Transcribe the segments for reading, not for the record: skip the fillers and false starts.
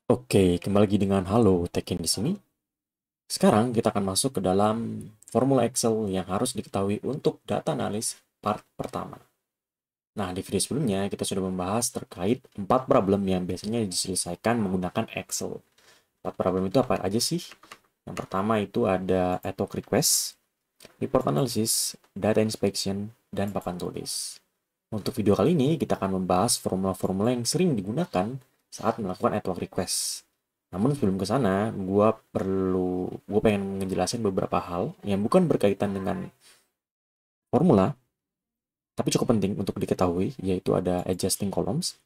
Oke, kembali lagi dengan Halo Tekin di sini. Sekarang kita akan masuk ke dalam formula Excel yang harus diketahui untuk data analis part pertama. Nah, di video sebelumnya kita sudah membahas terkait 4 problem yang biasanya diselesaikan menggunakan Excel. 4 problem itu apa aja sih? Yang pertama itu ada ad hoc request, report analysis, data inspection, dan papan tulis. Untuk video kali ini, kita akan membahas formula-formula yang sering digunakan saat melakukan ad hoc request. Namun sebelum ke sana, gue pengen ngejelasin beberapa hal yang bukan berkaitan dengan formula, tapi cukup penting untuk diketahui, yaitu ada adjusting columns,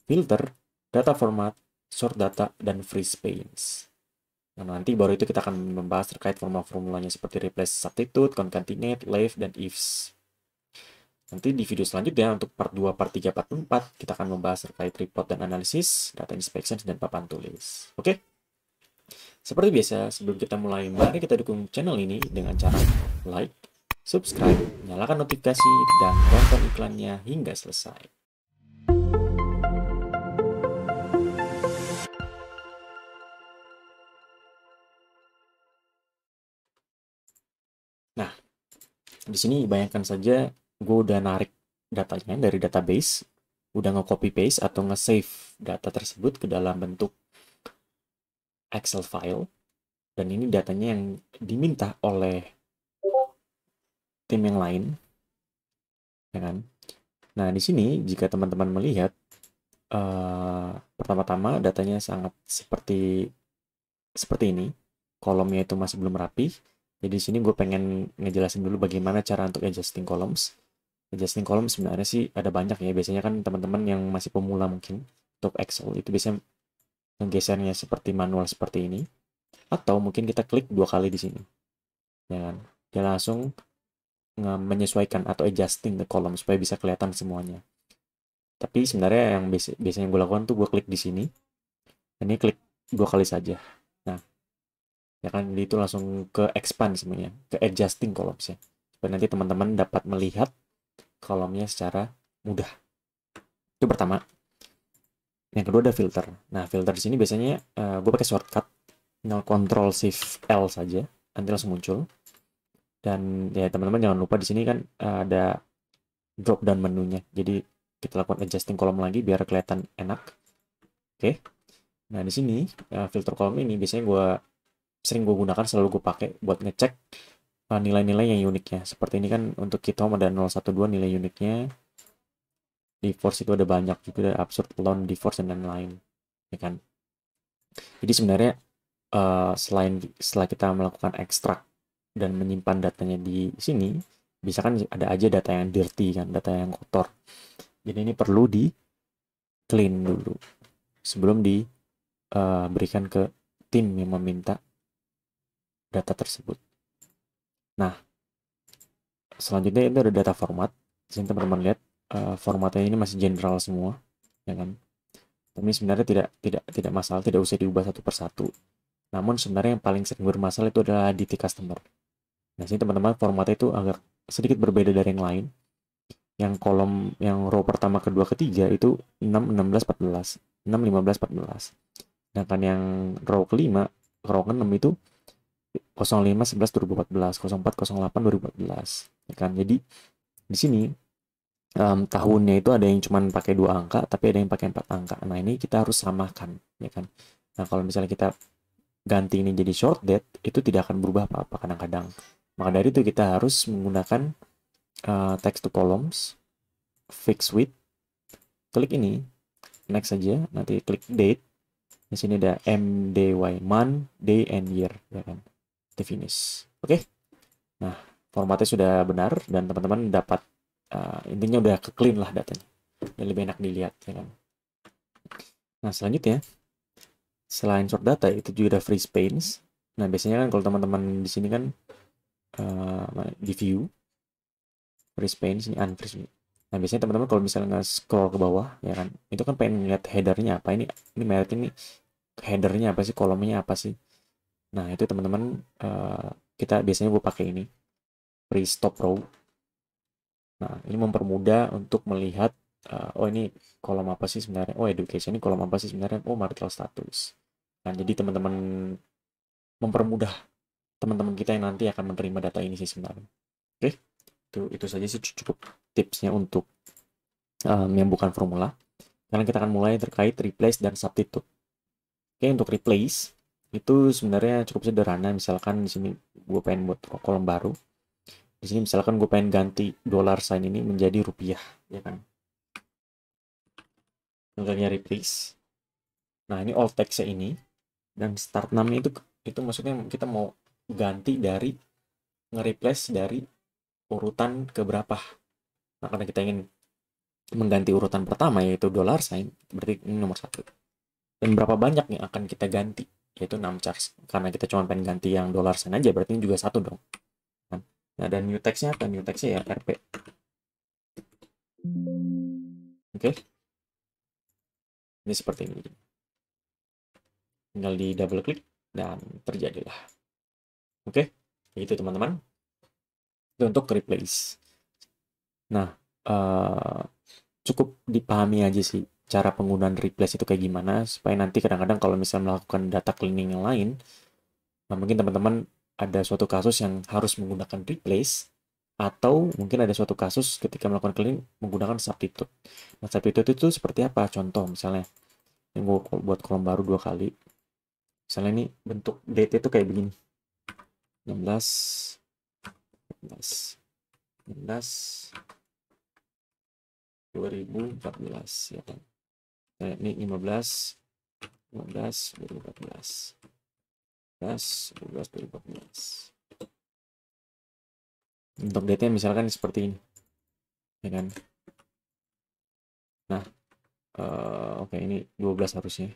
filter, data format, sort data, dan free space. Nah, nanti baru itu kita akan membahas terkait formula-formulanya seperti replace substitute, concatenate, leave, dan ifs. Nanti di video selanjutnya untuk part 2, part 3, part 4, kita akan membahas terkait report dan analisis, data inspection, dan papan tulis. Oke? Seperti biasa, sebelum kita mulai, mari kita dukung channel ini dengan cara like, subscribe, nyalakan notifikasi, dan tonton iklannya hingga selesai. Nah, di sini bayangkan saja gue udah narik datanya dari database, udah nge-copy paste atau nge-save data tersebut ke dalam bentuk Excel file, dan ini datanya yang diminta oleh tim yang lain, ya kan? Nah, di sini jika teman-teman melihat, pertama-tama datanya sangat seperti ini, kolomnya itu masih belum rapi. Jadi di sini gue pengen ngejelasin dulu bagaimana cara untuk adjusting columns. Adjusting columns sebenarnya sih ada banyak ya. Biasanya kan teman-teman yang masih pemula mungkin untuk Excel itu biasanya menggesernya seperti manual seperti ini. Atau mungkin kita klik 2 kali di sini, ya kan? Dia langsung menyesuaikan atau adjusting the column supaya bisa kelihatan semuanya. Tapi sebenarnya yang biasanya gue lakukan tuh gue klik di sini. Ini klik 2 kali saja. Nah, ya kan itu langsung ke expand semuanya, ke adjusting columns ya. Supaya nanti teman-teman dapat melihat kolomnya secara mudah. Itu pertama. Yang kedua ada filter. Nah, filter di sini biasanya gue pakai shortcut, tinggal Ctrl Shift L saja, nanti langsung muncul. Dan ya teman-teman jangan lupa di sini kan ada drop down menunya. Jadi kita lakukan adjusting kolom lagi biar kelihatan enak. Oke. Nah, di sini filter kolom ini biasanya sering gue gunakan, selalu gue pakai buat ngecek nilai-nilai yang uniknya. Seperti ini kan untuk kita ada 012 nilai uniknya. Di force itu ada banyak juga, ada absurd, lone, divorce, dan lain-lain. Ya kan? Jadi sebenarnya setelah kita melakukan ekstrak dan menyimpan datanya di sini, bisa kan ada aja data yang dirty kan, data yang kotor. Jadi ini perlu di clean dulu sebelum diberikan ke tim yang meminta data tersebut. Nah, selanjutnya itu ada data format. Di sini teman-teman lihat formatnya ini masih general semua, ya kan? Tapi sebenarnya tidak masalah, tidak usah diubah satu persatu. Namun sebenarnya yang paling sering bermasalah itu adalah DT customer. Nah, sini teman-teman formatnya itu agak sedikit berbeda dari yang lain. Yang kolom, yang row pertama, kedua, ketiga itu 6, 16, 14. 6, 15, 14. Sedangkan yang row kelima, row ke-6 itu 05, 11, 2014, 04, 08, 2014. Ya kan? Jadi di sini tahunnya itu ada yang cuma pakai 2 angka, tapi ada yang pakai 4 angka. Nah, ini kita harus samakan, ya kan? Nah, kalau misalnya kita ganti ini jadi short date, itu tidak akan berubah apa-apa kadang-kadang. Maka dari itu kita harus menggunakan text to columns, fix width, klik ini, next saja, nanti klik date. Di sini ada MDY, month, day, and year, ya kan? Di finish. Oke? Nah, formatnya sudah benar dan teman-teman dapat intinya udah ke clean lah datanya. Yang lebih enak dilihat, ya kan? Nah, selanjutnya selain short data itu juga ada free space. Nah, biasanya kan kalau teman-teman di sini kan di view free space, ini unfreeze. Nah, biasanya teman-teman kalau misalnya scroll ke bawah, ya kan, itu kan pengen lihat headernya apa, ini merek ini headernya apa sih, kolomnya apa sih. Nah, itu teman-teman kita biasanya gue pakai ini free stop row. Nah, ini mempermudah untuk melihat oh ini kolom apa sih sebenarnya, oh education ini kolom apa sih sebenarnya, oh marital status. Nah, jadi teman-teman mempermudah teman-teman kita yang nanti akan menerima data ini sih sebenarnya. Oke, itu saja sih cukup tipsnya untuk yang bukan formula. Sekarang kita akan mulai terkait replace dan substitute. Oke, untuk replace itu sebenarnya cukup sederhana. Misalkan di sini gue pengen buat kolom baru. Di sini misalkan gue pengen ganti dollar sign ini menjadi rupiah, ya kan? Tinggalnya replace. Nah, ini alt text-nya ini dan start name-nya itu maksudnya kita mau ganti dari nge-replace dari urutan ke berapa. Nah, karena kita ingin mengganti urutan pertama yaitu dollar sign, berarti ini nomor 1. Dan berapa banyak yang akan kita ganti, yaitu 6 charge. Karena kita cuma pengen ganti yang dollar sign aja, berarti ini juga 1 dong. Nah, dan new text-nya apa? New text-nya ya RP. Oke. Ini seperti ini. Tinggal di double klik dan terjadilah. Oke. Begitu teman-teman. Itu untuk replace. Nah, cukup dipahami aja sih cara penggunaan replace itu kayak gimana, supaya nanti kadang-kadang kalau misalnya melakukan data cleaning yang lain, nah mungkin teman-teman ada suatu kasus yang harus menggunakan replace, atau mungkin ada suatu kasus ketika melakukan cleaning menggunakan substitute. Nah, substitute itu seperti apa? Contoh misalnya, yang gue buat kolom baru 2 kali. Misalnya ini bentuk date itu kayak begini. 16, 16, 16, 2014, ya kan? Nah, ini 15, 15, 2014. 11, 12, 2014. Untuk date-nya misalkan seperti ini. Ya kan? Nah, oke, ini 12 harusnya.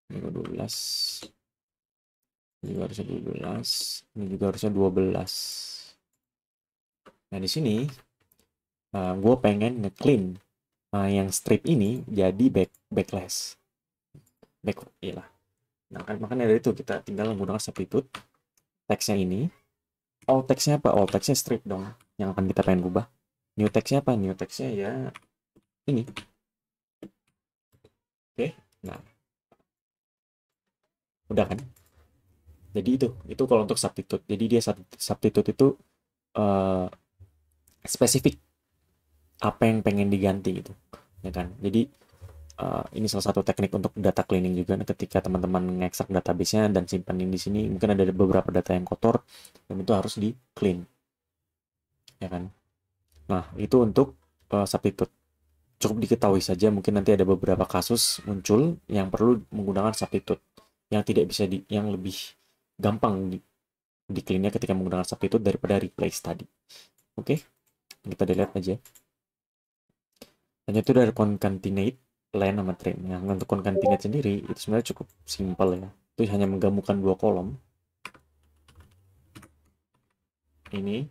Ini 12. Ini juga harusnya 12. Ini juga harusnya 12. Nah, di sini gue pengen nge-clean yang strip ini jadi backlash. Iyalah. Nah, makanya dari itu kita tinggal menggunakan substitute. Teksnya ini. All teksnya apa? All teksnya strip dong. Yang akan kita pengen ubah. New teksnya apa? New teksnya ya ini. Oke. Nah, udah kan? Jadi itu kalau untuk substitute. Jadi dia substitute itu spesifik apa yang pengen diganti gitu, ya kan? Jadi ini salah satu teknik untuk data cleaning juga. Ketika teman-teman ngekstrak database-nya dan simpanin di sini, mungkin ada beberapa data yang kotor dan itu harus di clean, ya kan? Nah, itu untuk substitute. Cukup diketahui saja, mungkin nanti ada beberapa kasus muncul yang perlu menggunakan substitute yang tidak bisa yang lebih gampang di clean-nya ketika menggunakan substitute daripada replace tadi. Oke, kita delete aja. Dan itu dari concatenate len sama trim. Nah, untuk concatenate sendiri itu sebenarnya cukup simpel ya. Itu hanya menggabungkan 2 kolom. Ini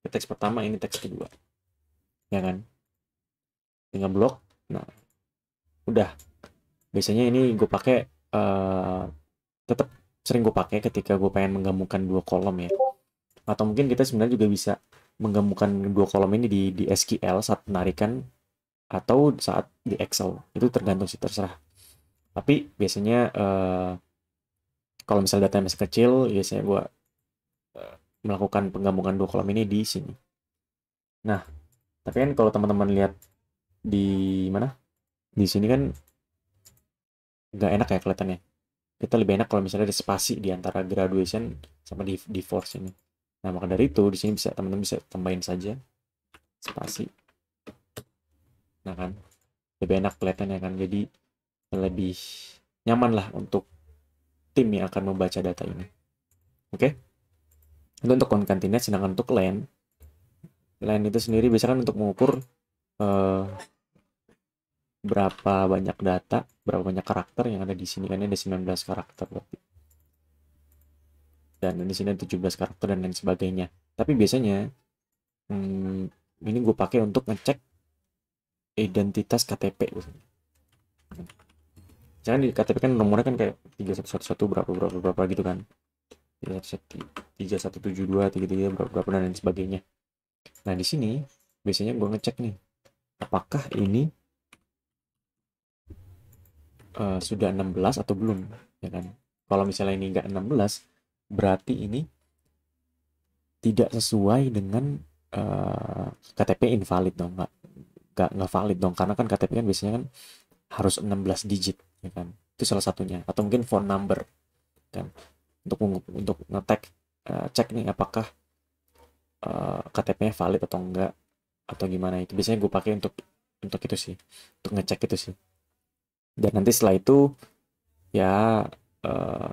teks pertama, ini teks kedua. Ya kan? Tinggal blok. Nah, udah. Biasanya ini gue pakai tetap sering gue pakai ketika gue pengen menggabungkan 2 kolom ya. Atau mungkin kita sebenarnya juga bisa menggabungkan 2 kolom ini di SQL saat penarikan atau saat di Excel. Itu tergantung sih, terserah. Tapi biasanya kalau misalnya datanya masih kecil, biasanya gue melakukan penggabungan 2 kolom ini di sini. Nah, tapi kan kalau teman-teman lihat di mana? Di sini kan nggak enak ya kelihatannya. Kita lebih enak kalau misalnya ada spasi di antara graduation sama di force ini. Nah, maka dari itu di sini bisa teman-teman bisa tambahin saja spasi. Nah kan, lebih enak kelihatannya kan. Jadi lebih nyaman lah untuk tim yang akan membaca data ini. Oke? Itu untuk concatenate, sedangkan untuk len itu sendiri biasanya kan untuk mengukur berapa banyak data, berapa banyak karakter yang ada di sini, kan ada 19 karakter berarti. Dan di sini 17 karakter dan lain sebagainya. Tapi biasanya ini gue pakai untuk ngecek identitas KTP. Jangan di KTP kan nomornya kan kayak 3111 berapa gitu kan. 3172 33 berapa dan lain sebagainya. Nah, di sini biasanya gue ngecek nih, apakah ini sudah 16 atau belum, ya kan? Kalau misalnya ini nggak 16, berarti ini tidak sesuai dengan KTP invalid dong, nggak valid dong, karena kan KTP kan biasanya kan harus 16 digit, ya kan? Itu salah satunya. Atau mungkin phone number, kan? Untuk ngetek, cek nih apakah KTP-nya valid atau enggak, atau gimana itu. Biasanya gue pakai untuk itu sih, untuk ngecek itu sih. Dan nanti setelah itu ya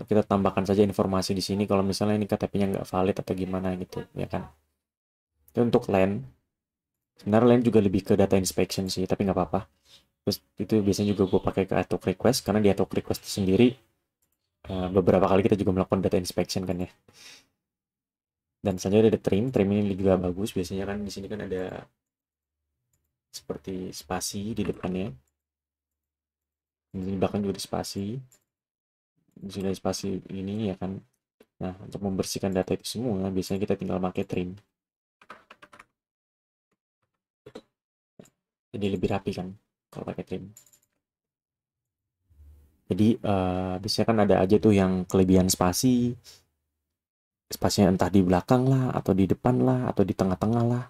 kita tambahkan saja informasi di sini kalau misalnya ini KTP-nya nggak valid atau gimana gitu, ya kan. Itu untuk LAN. Sebenarnya LAN juga lebih ke data inspection sih, tapi nggak apa-apa. Terus itu biasanya juga gue pakai ke auto request, karena di auto request sendiri beberapa kali kita juga melakukan data inspection kan ya. Dan selanjutnya ada trim ini juga bagus. Biasanya kan di sini kan ada seperti spasi di depannya. Di belakang juga ada spasi. Di sini ada spasi ini, ya kan. Nah, untuk membersihkan data itu semua, biasanya kita tinggal pakai trim. Jadi lebih rapi kan kalau pakai trim. Jadi biasanya kan ada aja tuh yang kelebihan spasi. Spasinya entah di belakang lah, atau di depan lah, atau di tengah-tengah lah.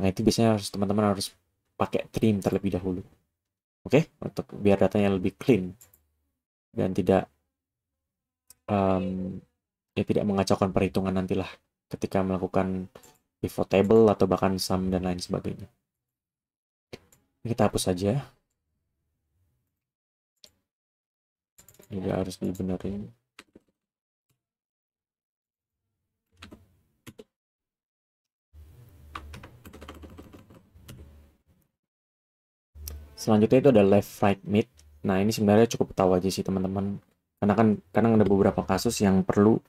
Nah, itu biasanya teman-teman harus pakai trim terlebih dahulu. Oke, untuk biar datanya lebih clean dan um, tidak mengacaukan perhitungan nantilah ketika melakukan pivot table atau bahkan sum dan lain sebagainya. Kita hapus saja. Juga harus dibenerin. Selanjutnya itu ada left, right, mid. Nah, ini sebenarnya cukup tahu aja sih teman-teman. Karena kan kadang ada beberapa kasus yang perlu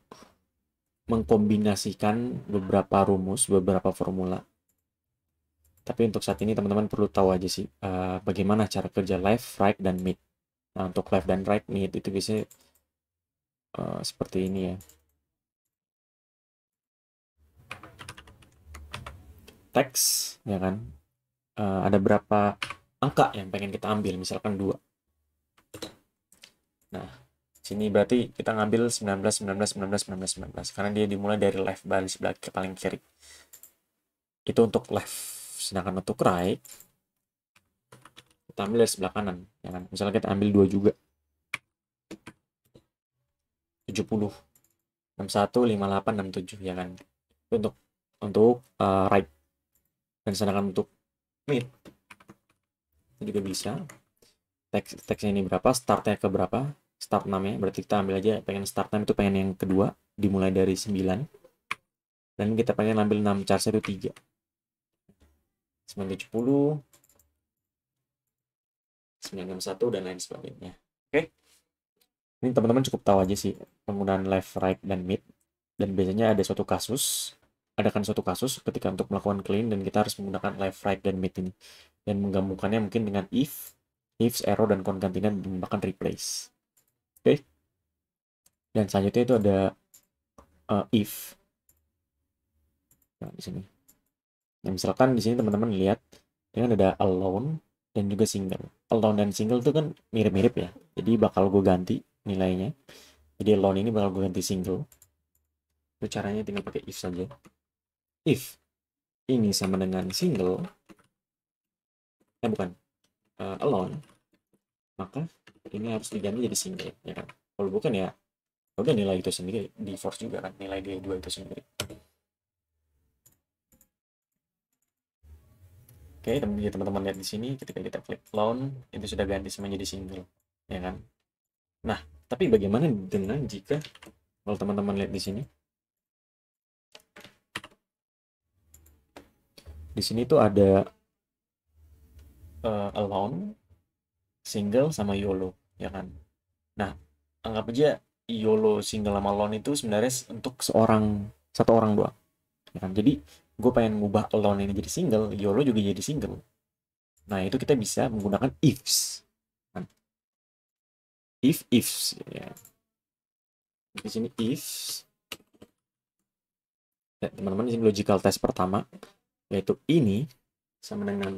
mengkombinasikan beberapa rumus, beberapa formula. Tapi untuk saat ini teman-teman perlu tahu aja sih bagaimana cara kerja left, right, dan mid. Nah, untuk left dan right, mid itu biasanya seperti ini ya. Teks, ya kan? Ada berapa angka yang pengen kita ambil, misalkan 2. Nah, sini berarti kita ngambil 19, 19, 19, 19, 19. Karena dia dimulai dari left balik sebelah ke paling kiri. Itu untuk left. Sedangkan untuk right, kita ambil dari sebelah kanan. Ya kan? Misalnya kita ambil 2 juga. 70, 61, 58, 67, ya kan? Itu untuk right. Dan sedangkan untuk mid, itu juga bisa. Teksnya ini berapa, startnya ke berapa, start namanya, berarti kita ambil aja pengen start time itu pengen yang kedua, dimulai dari 9, dan kita pengen ambil 6 charge itu 3, 970, 961, dan lain sebagainya. Oke, ini teman-teman cukup tahu aja sih penggunaan left, right, dan mid. Dan biasanya ada suatu kasus, suatu kasus ketika untuk melakukan clean dan kita harus menggunakan left, right, dan mid ini, dan menggabungkannya mungkin dengan if, arrow, dan concatenate, dan bahkan replace. Oke. Dan selanjutnya itu ada if. Nah, di sini. Nah, misalkan di sini teman-teman lihat, ini kan ada alone dan juga single. Alone dan single itu kan mirip-mirip ya. Jadi bakal gue ganti nilainya. Jadi alone ini bakal gue ganti single. Itu caranya tinggal pakai if saja. If ini sama dengan single, bukan, alone, maka ini harus diganti jadi single, ya kan? Kalau bukan ya udah nilai itu sendiri di force juga kan, nilai D2 itu sendiri. Oke, teman-teman lihat di sini ketika kita klik alone itu sudah ganti sama jadi single, ya kan? Nah, tapi bagaimana dengan jika kalau teman-teman lihat di sini? Di sini tuh ada alone, single, sama YOLO, ya kan? Nah, anggap aja YOLO, single, sama alone itu sebenarnya untuk satu orang doang, ya kan? Jadi gue pengen ngubah alone ini jadi single, YOLO juga jadi single. Nah, itu kita bisa menggunakan ifs, kan? Ifs, ya. Di sini ifs. Ya, teman-teman, di sini logical test pertama, yaitu ini sama dengan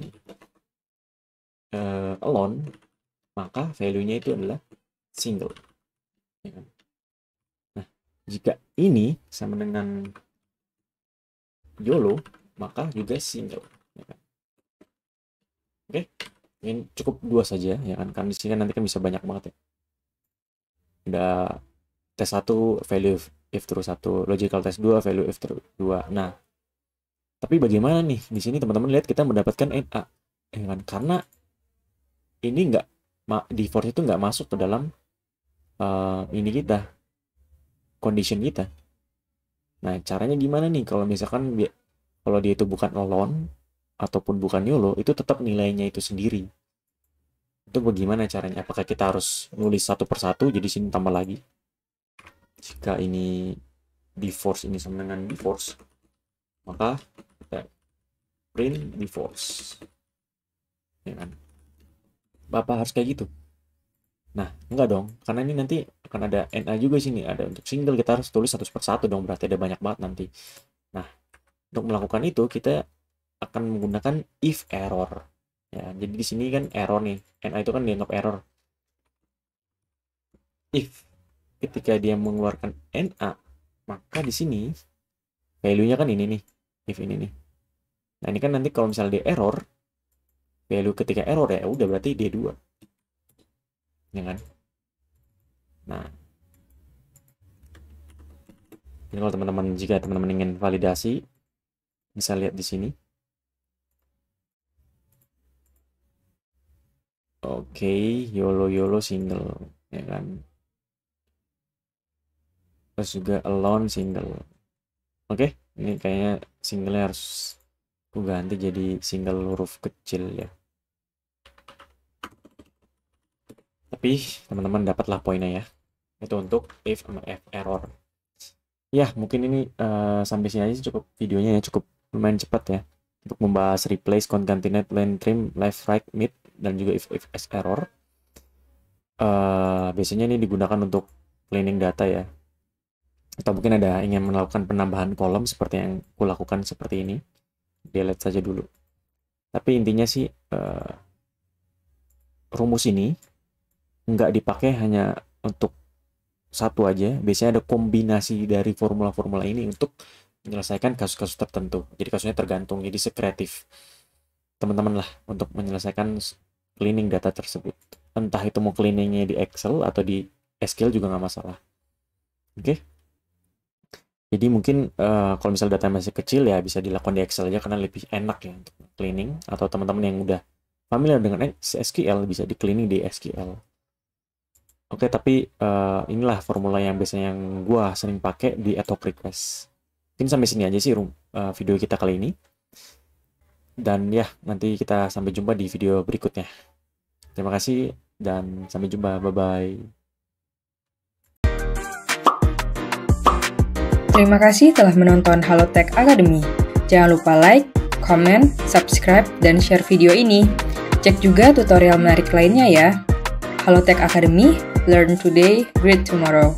alone maka value-nya itu adalah single. Ya kan? Nah, jika ini sama dengan YOLO, maka juga single. Ya kan? Oke, ini cukup 2 saja ya kan, karena di sini kan nanti kan bisa banyak banget ya. Ada tes 1 value if true 1, logical test 2 value if true 2. Nah, tapi bagaimana nih di sini teman-teman lihat kita mendapatkan NA ya kan, karena ini enggak di force itu nggak masuk ke dalam ini kita condition kita. Nah, caranya gimana nih kalau misalkan kalau dia itu bukan alone ataupun bukan YOLO, itu tetap nilainya itu sendiri. Itu bagaimana caranya? Apakah kita harus nulis satu persatu, jadi sini tambah lagi? Jika ini bForce ini sama dengan bForce, maka kita print bForce. Ya kan? Bapak harus kayak gitu. Nah, enggak dong, karena ini nanti akan ada NA juga sini. Ada untuk single, kita harus tulis satu persatu dong, berarti ada banyak banget nanti. Nah, untuk melakukan itu, kita akan menggunakan if error. Ya, jadi di sini kan error nih. NA itu kan dianggap error. If ketika dia mengeluarkan NA, maka di sini value-nya kan ini nih. If ini nih. Nah, ini kan nanti kalau misalnya dia error, value ketika error ya udah berarti dia 2. Ya kan? Nah, ini kalau teman-teman, jika teman-teman ingin validasi, bisa lihat di sini. Oke, YOLO single, ya kan? Terus juga alone single. Oke, ini kayaknya single harus aku ganti jadi single huruf kecil ya. Tapi teman-teman dapatlah poinnya ya. Itu untuk if sama if error. Ya, mungkin ini sampai sini aja cukup videonya ya, cukup lumayan cepat ya. Untuk membahas replace, concatenate, len, trim, left, right, mid, dan juga if error. Biasanya ini digunakan untuk cleaning data ya. Atau mungkin ada ingin melakukan penambahan kolom seperti yang aku lakukan seperti ini. Delete saja dulu. Tapi intinya sih rumus ini nggak dipakai hanya untuk satu aja. Biasanya ada kombinasi dari formula-formula ini untuk menyelesaikan kasus-kasus tertentu. Jadi kasusnya tergantung. Jadi sekreatif teman-teman lah untuk menyelesaikan cleaning data tersebut. Entah itu mau cleaningnya di Excel atau di SQL juga nggak masalah. Oke. Jadi mungkin kalau misalnya data masih kecil ya bisa dilakukan di Excel aja karena lebih enak ya untuk cleaning. Atau teman-teman yang udah familiar dengan SQL bisa di cleaning di SQL. Oke, tapi inilah formula yang biasanya yang gua sering pakai di ad hoc request. Mungkin sampai sini aja sih video kita kali ini. Dan ya, nanti kita sampai jumpa di video berikutnya. Terima kasih dan sampai jumpa. Bye-bye. Terima kasih telah menonton Halotek Academy. Jangan lupa like, comment, subscribe, dan share video ini. Cek juga tutorial menarik lainnya ya. Halotek Academy, learn today, great tomorrow.